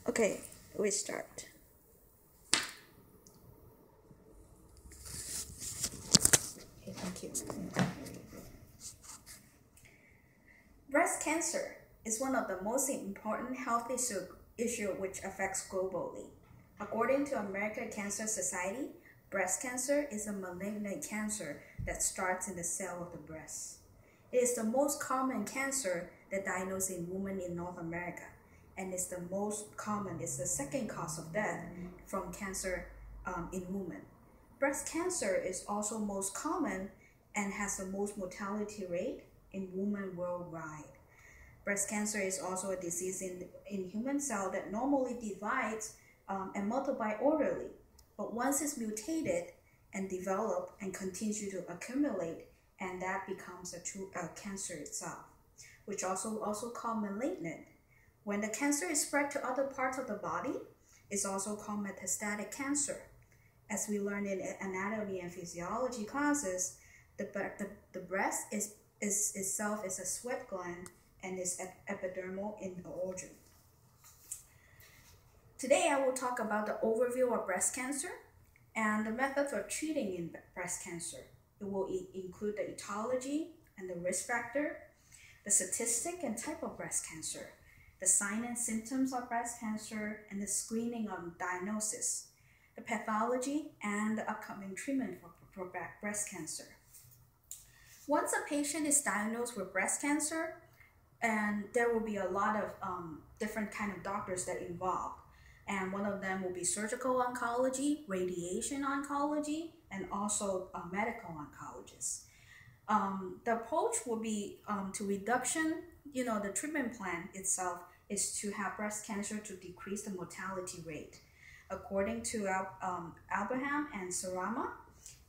Okay, we start. Okay, thank you. Breast cancer is one of the most important health issue which affects globally. According to American Cancer Society, breast cancer is a malignant cancer that starts in the cell of the breast. It is the most common cancer that diagnosed in women in North America, and it's the second cause of death from cancer in women. Breast cancer is also most common and has the most mortality rate in women worldwide. Breast cancer is also a disease in human cell that normally divides and multiply orderly, but once it's mutated and develop and continue to accumulate, and that becomes a true cancer itself, which also called malignant. When the cancer is spread to other parts of the body, it's also called metastatic cancer. As we learned in anatomy and physiology classes, the breast is itself is a sweat gland and is epidermal in the organ. Today I will talk about the overview of breast cancer and the method for treating in breast cancer. It will include the etiology and the risk factor, the statistic and type of breast cancer, the signs and symptoms of breast cancer, and the screening of diagnosis, the pathology, and the upcoming treatment for breast cancer. Once a patient is diagnosed with breast cancer, and there will be a lot of different kind of doctors that involved, and one of them will be surgical oncology, radiation oncology, and also medical oncologists. The approach will be to reduction. The treatment plan itself is to have breast cancer to decrease the mortality rate. According to Abraham and Sarama,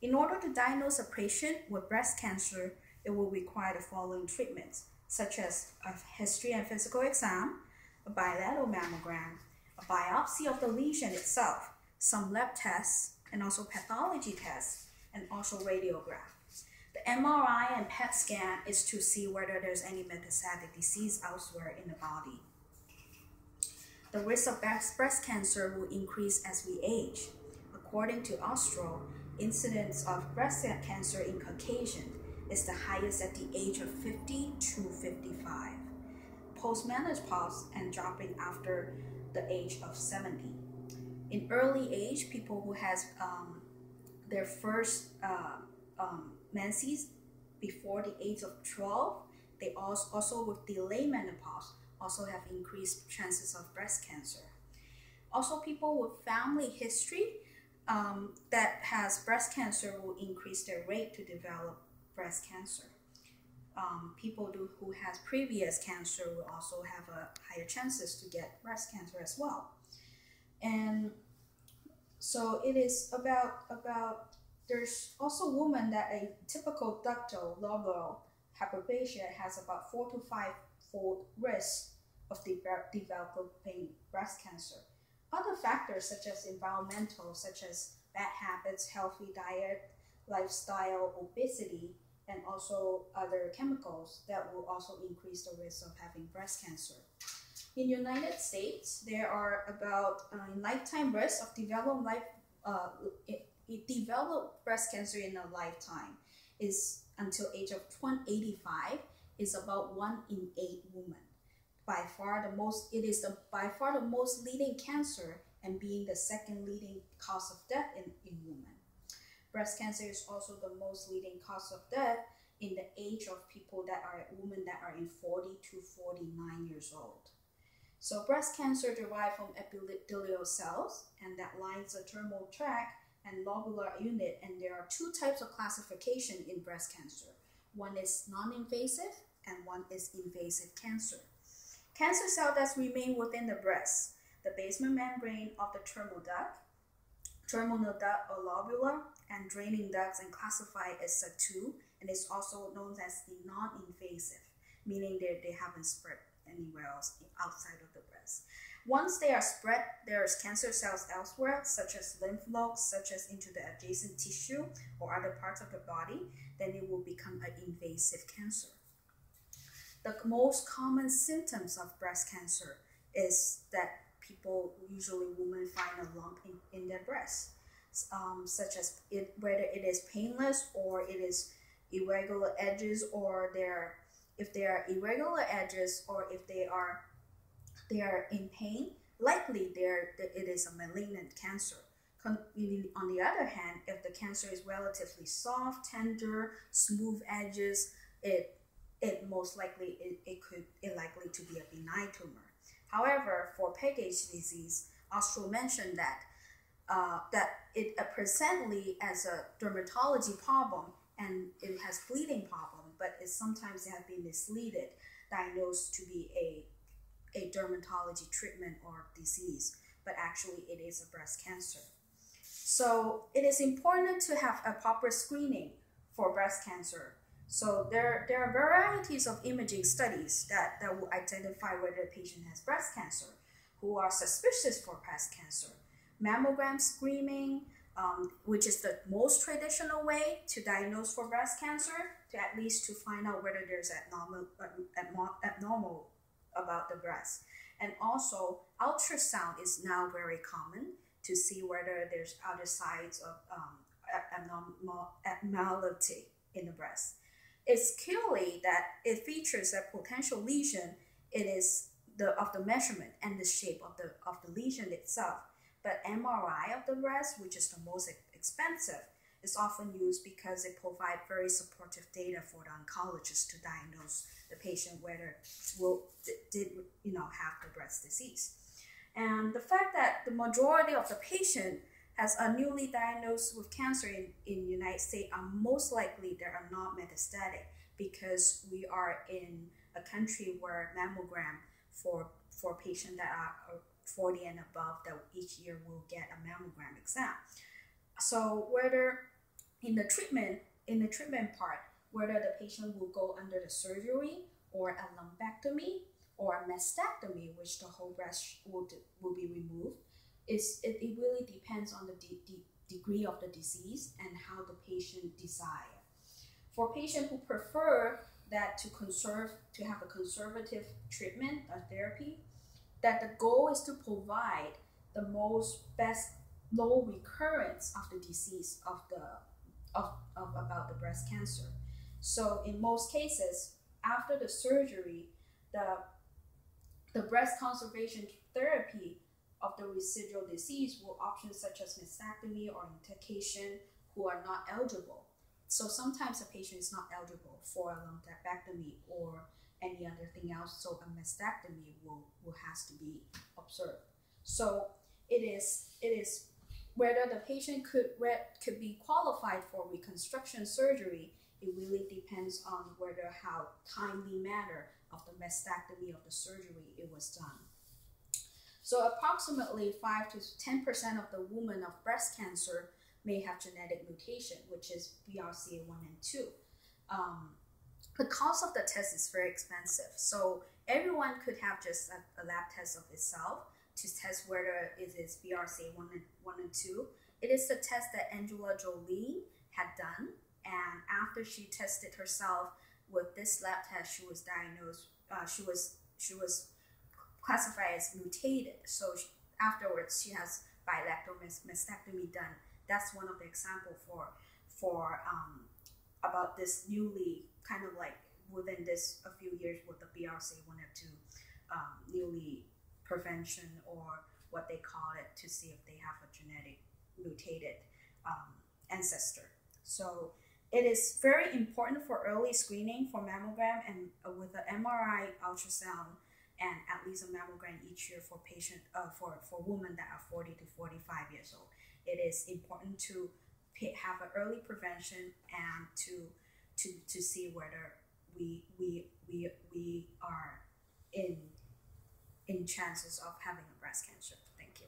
in order to diagnose a patient with breast cancer, it will require the following treatments, such as a history and physical exam, a bilateral mammogram, a biopsy of the lesion itself, some lab tests, and also pathology tests, and also radiograph. The MRI and PET scan is to see whether there's any metastatic disease elsewhere in the body. The risk of breast cancer will increase as we age. According to Austro, incidence of breast cancer in Caucasian is the highest at the age of 50 to 55, post-menopause and dropping after the age of 70. In early age, people who has their first menses before the age of 12, they also with delayed menopause also have increased chances of breast cancer. Also, people with family history that has breast cancer will increase their rate to develop breast cancer. People who has previous cancer will also have a higher chances to get breast cancer as well. And so it is about there's also women that a typical ductal lobular hyperplasia has about 4 to 5-fold risk of developing breast cancer. Other factors such as environmental, such as bad habits, healthy diet, lifestyle, obesity, and also other chemicals that will also increase the risk of having breast cancer. In the United States, there are about lifetime risk of develop breast cancer in a lifetime is until age of 85 is about 1 in 8 women. It is by far the most leading cancer and being the second leading cause of death in women. Breast cancer is also the most leading cause of death in the age of women that are in 40 to 49 years old. So breast cancer derived from epithelial cells, and that lines the thermal tract and lobular unit, and there are 2 types of classification in breast cancer. One is non-invasive and one is invasive cancer. Cancer cells that remain within the breast, the basement membrane of the thermal duct, terminal duct or lobular, and draining ducts, and classified as a 2, and it's also known as the non-invasive, meaning they haven't spread anywhere else outside of the breast. Once they are spread, there's cancer cells elsewhere, such as lymph nodes, such as into the adjacent tissue or other parts of the body, then it will become an invasive cancer. The most common symptoms of breast cancer is that usually women find a lump in their breast, such as whether it is painless or it is irregular edges, or if they are irregular edges, or if they are in pain, likely it is a malignant cancer. On the other hand, if the cancer is relatively soft, tender, smooth edges, it most likely it likely to be a benign tumor. However, for Paget's disease, Austro mentioned that it presently as a dermatology problem, and it has bleeding problem, but it sometimes has been misleaded, diagnosed to be a dermatology treatment or disease, but actually it is a breast cancer. So it is important to have a proper screening for breast cancer. So there are varieties of imaging studies that will identify whether a patient has breast cancer, who are suspicious for breast cancer. Mammogram screening, which is the most traditional way to diagnose for breast cancer, to at least to find out whether there's abnormal about the breast. And also, ultrasound is now very common to see whether there's other signs of abnormality in the breast. It's clearly that it features a potential lesion. It is of the measurement and the shape of the lesion itself. But MRI of the breast, which is the most expensive, is often used because it provides very supportive data for the oncologist to diagnose the patient whether did have the breast disease. And the fact that the majority of the patient has a newly diagnosed with cancer in the United States are most likely they are not metastatic, because we are in a country where mammogram for patients that are 40 and above, that each year will get a mammogram exam. So whether in the treatment part, whether the patient will go under the surgery or a lumpectomy or a mastectomy, which the whole breast will be removed, it really depends on the degree of the disease and how the patient desire. For patients who prefer that to have a conservative treatment or therapy, that the goal is to provide the best low recurrence of the disease of about the breast cancer. So in most cases, after the surgery, the breast conservation therapy of the residual disease will options such as mastectomy or indication who are not eligible. So sometimes a patient is not eligible for a lumpectomy or any other thing else, so a mastectomy will has to be observed. So it is whether the patient could be qualified for reconstruction surgery. It really depends on how timely manner of the mastectomy of the surgery it was done. So approximately 5 to 10% of the women of breast cancer may have genetic mutation, which is BRCA1 and 2. The cost of the test is very expensive, so everyone could have just a lab test of itself to test whether it is BRCA1 and 2. It is the test that Angelina Jolie had done, and after she tested herself with this lab test, she was diagnosed. She was classified as mutated. So afterwards, she has bilateral mastectomy done. That's one of the examples for about this newly kind of like within this a few years with the BRCA1 and 2 newly prevention, or what they call it, to see if they have a genetic mutated ancestor. So it is very important for early screening for mammogram, and with the MRI, ultrasound, and at least a mammogram each year for for women that are 40 to 45 years old. It is important to have an early prevention and to see whether we are in chances of having a breast cancer. Thank you.